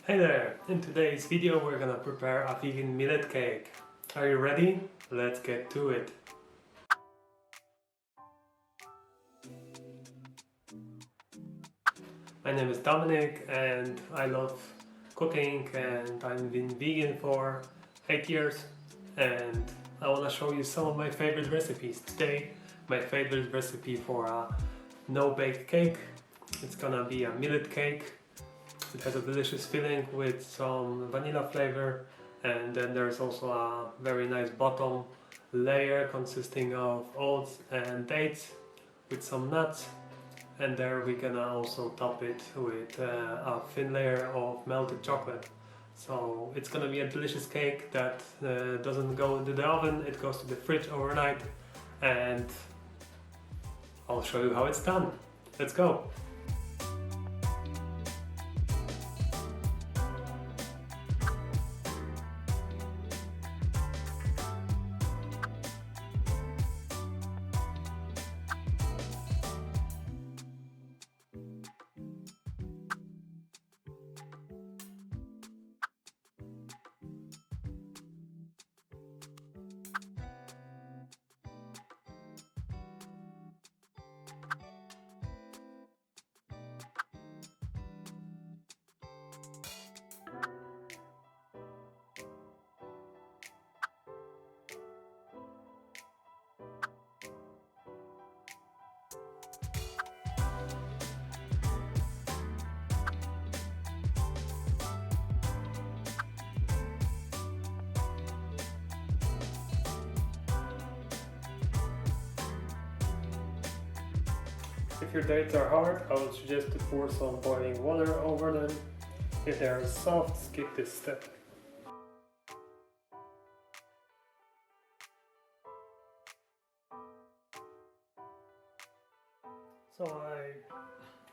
Hey there! In today's video we're gonna prepare a vegan millet cake. Are you ready? Let's get to it! My name is Dominic and I love cooking and I've been vegan for 8 years and I want to show you some of my favorite recipes. Today my favorite recipe for a no-bake cake. It's gonna be a millet cake. It has a delicious filling with some vanilla flavor, and then there's also a very nice bottom layer consisting of oats and dates with some nuts, and there we're gonna also top it with a thin layer of melted chocolate. So it's gonna be a delicious cake that doesn't go into the oven, it goes to the fridge overnight, and I'll show you how it's done. Let's go! If your dates are hard, I would suggest to pour some boiling water over them. If they are soft, skip this step. So I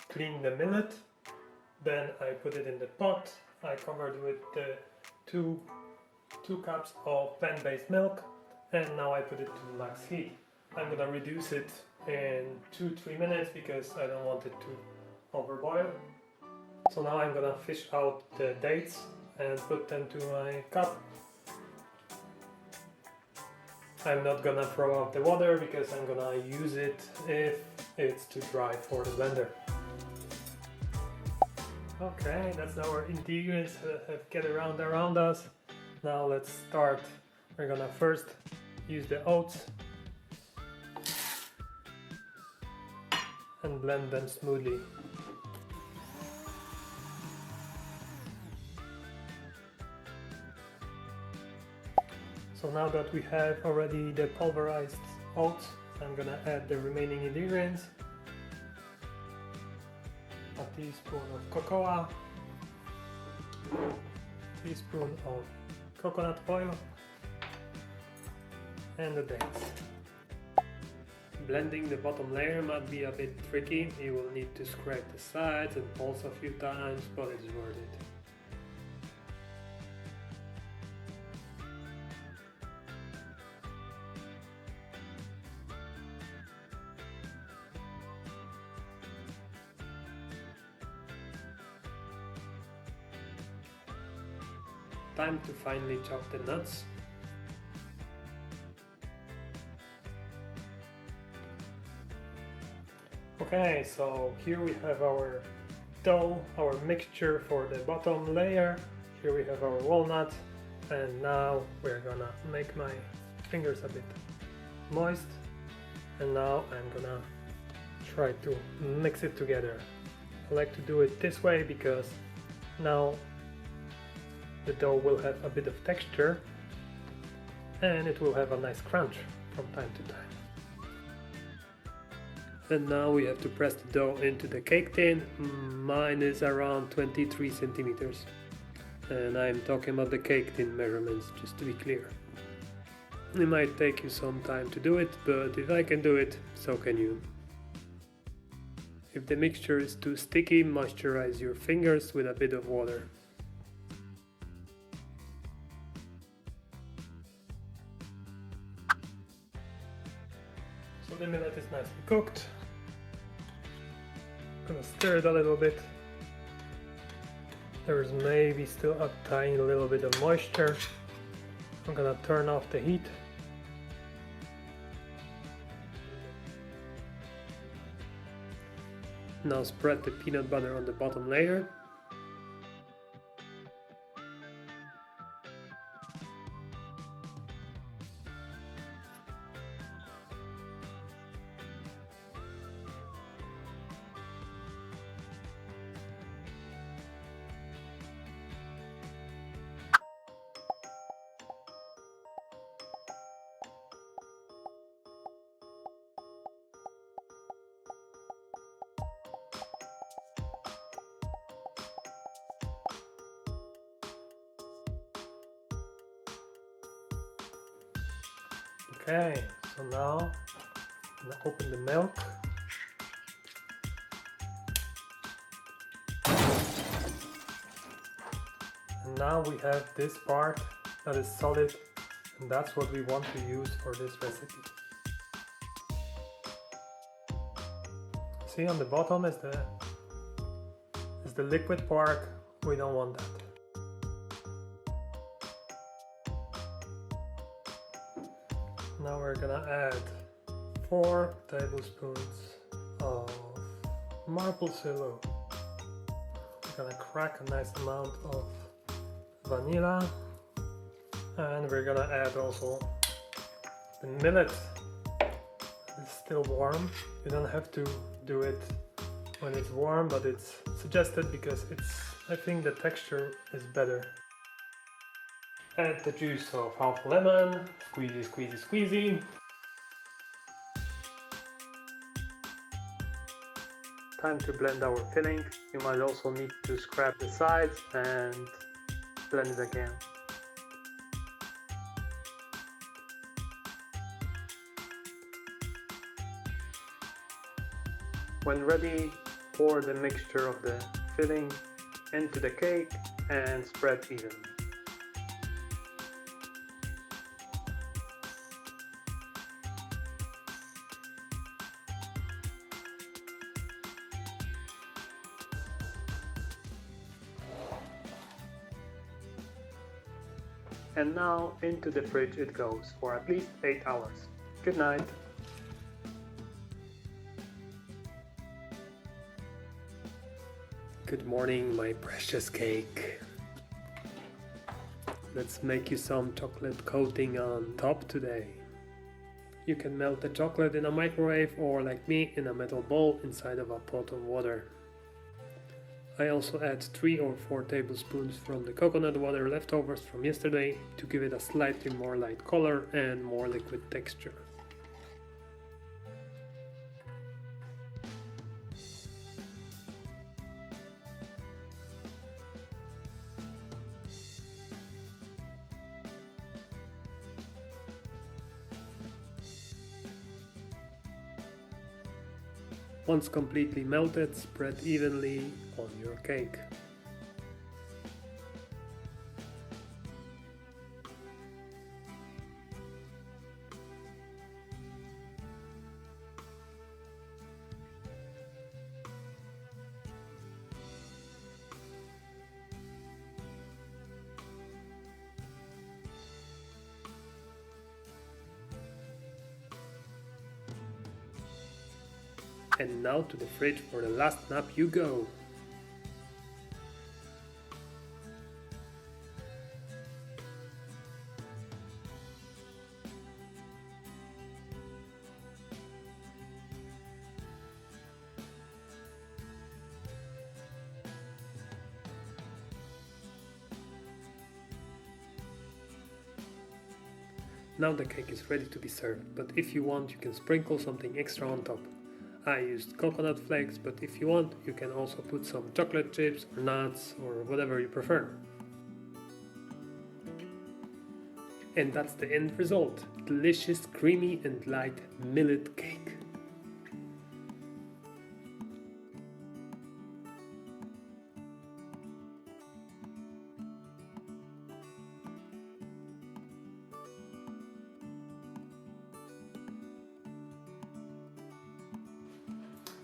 clean the millet, then I put it in the pot. I covered with the two cups of pan-based milk, and now I put it to max heat. I'm gonna reduce it in 2-3 minutes because I don't want it to overboil. So now I'm gonna fish out the dates and put them to my cup. I'm not gonna throw out the water because I'm gonna use it if it's too dry for the blender. Okay, that's our ingredients have get around us. Now let's start. We're gonna first use the oats and blend them smoothly. So now that we have already the pulverized oats, I'm gonna add the remaining ingredients. A teaspoon of cocoa, teaspoon of coconut oil, and the dates. Blending the bottom layer might be a bit tricky. You will need to scrape the sides and pulse a few times, but it's worth it. Time to finely chop the nuts. Okay, so here we have our dough, our mixture for the bottom layer. Here we have our walnut, and now we're gonna make my fingers a bit moist, and now I'm gonna try to mix it together. I like to do it this way because now the dough will have a bit of texture and it will have a nice crunch from time to time. And now we have to press the dough into the cake tin. Mine is around 23 centimeters. And I'm talking about the cake tin measurements, just to be clear. It might take you some time to do it, but if I can do it, so can you. If the mixture is too sticky, moisturize your fingers with a bit of water. So the millet is nicely cooked. Gonna stir it a little bit. There's maybe still a tiny little bit of moisture. I'm gonna turn off the heat. Now spread the peanut butter on the bottom layer. Okay, so now I'm gonna open the milk. And now we have this part that is solid, and that's what we want to use for this recipe. See, on the bottom is the liquid part. We don't want that. Now we're gonna add 4 tablespoons of maple syrup. We're gonna crack a nice amount of vanilla, and we're gonna add also the millet. It's still warm. You don't have to do it when it's warm, but it's suggested because I think the texture is better. Add the juice of half a lemon, squeezy, squeezy, squeezy. Time to blend our filling. You might also need to scrap the sides and blend it again. When ready, pour the mixture of the filling into the cake and spread evenly. And now into the fridge it goes for at least 8 hours. Good night. Good morning, my precious cake. Let's make you some chocolate coating on top today. You can melt the chocolate in a microwave or, like me, in a metal bowl inside of a pot of water. I also add 3 or 4 tablespoons from the coconut water leftovers from yesterday to give it a slightly more light color and more liquid texture. Once completely melted, spread evenly on your cake. And now to the fridge for the last nap you go. Now the cake is ready to be served, but if you want you can sprinkle something extra on top. I used coconut flakes, but if you want you can also put some chocolate chips or nuts or whatever you prefer. And that's the end result. Delicious, creamy and light millet cake.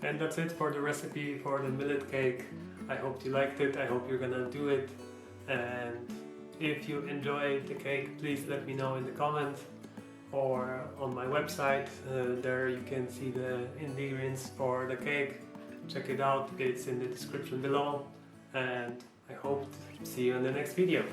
And that's it for the recipe for the millet cake. I hope you liked it. I hope you're gonna do it. And if you enjoyed the cake, please let me know in the comments or on my website. There you can see the ingredients for the cake. Check it out, it's in the description below. And I hope to see you in the next video.